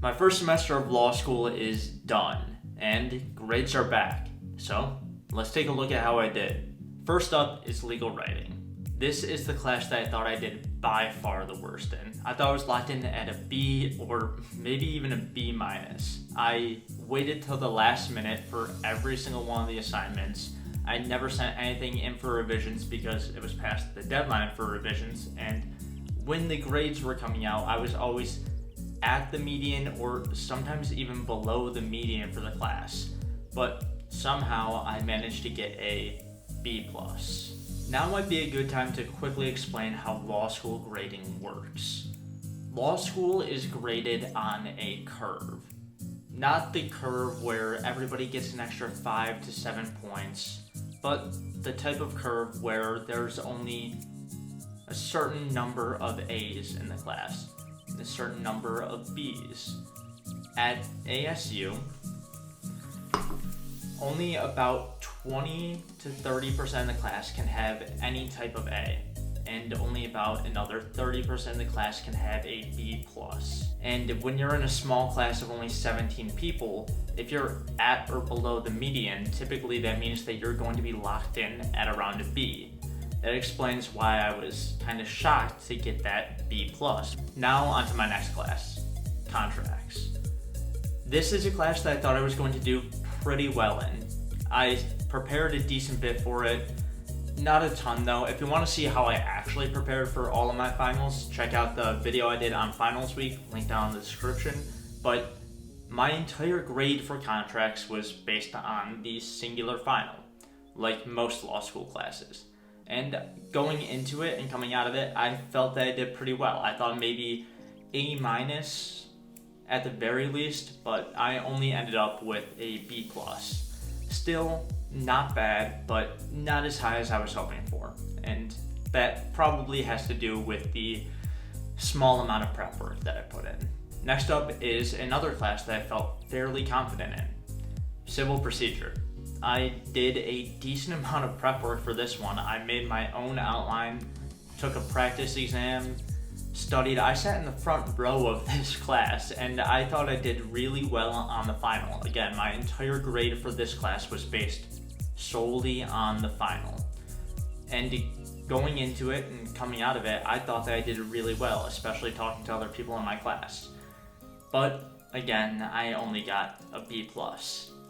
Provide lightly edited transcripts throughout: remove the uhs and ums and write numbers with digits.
My first semester of law school is done, and grades are back. So, let's take a look at how I did. First up is legal writing. This is the class that I thought I did by far the worst in. I thought I was locked in at a B or maybe even a B minus. I waited till the last minute for every single one of the assignments. I never sent anything in for revisions because it was past the deadline for revisions, and when the grades were coming out, I was always at the median or sometimes even below the median for the class. But somehow I managed to get a B+. Now might be a good time to quickly explain how law school grading works. Law school is graded on a curve. Not the curve where everybody gets an extra 5 to 7 points, but the type of curve where there's only a certain number of A's in the class, and a certain number of B's. At ASU, only about 20 to 30% of the class can have any type of A, and only about another 30% of the class can have a B+. And when you're in a small class of only 17 people, if you're at or below the median, typically that means that you're going to be locked in at around a B. That explains why I was kind of shocked to get that B+. Now on to my next class, contracts. This is a class that I thought I was going to do pretty well in. I prepared a decent bit for it, not a ton though. If you want to see how I actually prepared for all of my finals, check out the video I did on finals week, link down in the description. But my entire grade for contracts was based on the singular final, like most law school classes. And going into it and coming out of it, I felt that I did pretty well. I thought maybe A- at the very least, but I only ended up with a B+. Still not bad, but not as high as I was hoping for. And that probably has to do with the small amount of prep work that I put in. Next up is another class that I felt fairly confident in, civil procedure. I did a decent amount of prep work for this one. I made my own outline, took a practice exam, studied. I sat in the front row of this class, and I thought I did really well on the final. Again, my entire grade for this class was based solely on the final. And going into it and coming out of it, I thought that I did really well, especially talking to other people in my class. But again, I only got a B+.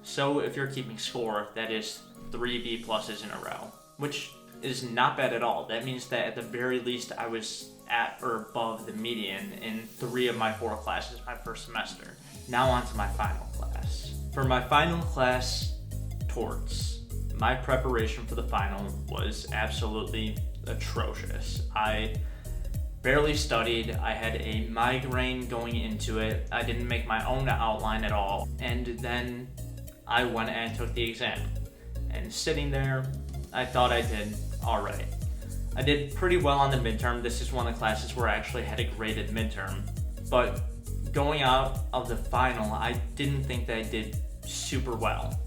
So if you're keeping score, that is 3 B+ in a row, which is not bad at all. That means that at the very least I was at or above the median in 3 of my 4 classes my first semester. Now on to my final class. For my final class, torts, my preparation for the final was absolutely atrocious. I barely studied. I had a migraine going into it. I didn't make my own outline at all. And then I went and took the exam. And sitting there, I thought I did alright. I did pretty well on the midterm. This is one of the classes where I actually had a graded midterm. But going out of the final, I didn't think that I did super well.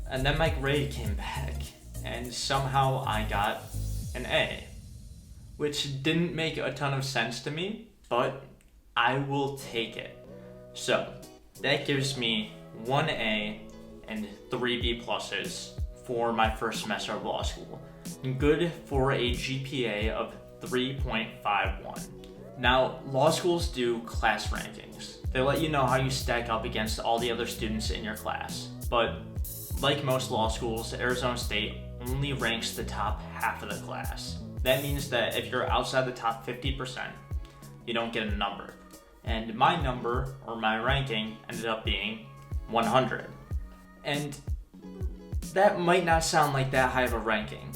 And then my grade came back, and somehow I got an A, which didn't make a ton of sense to me, but I will take it. So that gives me 1 A and 3 B+ for my first semester of law school. Good for a GPA of 3.51. Now, law schools do class rankings. They let you know how you stack up against all the other students in your class. But like most law schools, Arizona State only ranks the top half of the class. That means that if you're outside the top 50%, you don't get a number. And my number, or my ranking, ended up being 100. And that might not sound like that high of a ranking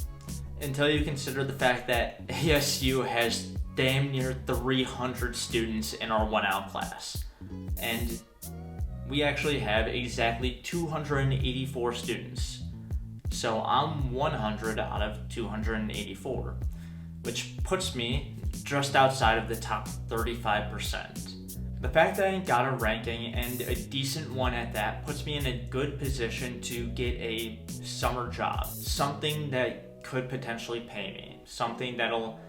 until you consider the fact that ASU has damn near 300 students in our 1L class. And we actually have exactly 284 students. So I'm 100 out of 284, which puts me just outside of the top 35%. The fact that I got a ranking, and a decent one at that, puts me in a good position to get a summer job. Something that could potentially pay me. Something that'll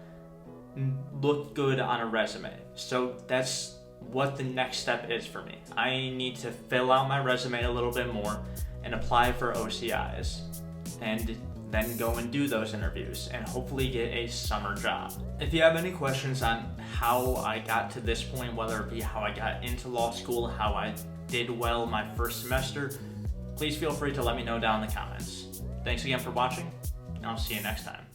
look good on a resume. So that's what the next step is for me. I need to fill out my resume a little bit more and apply for OCIs, and then go and do those interviews and hopefully get a summer job. If you have any questions on how I got to this point, whether it be how I got into law school, how I did well my first semester, please feel free to let me know down in the comments. Thanks again for watching, and I'll see you next time.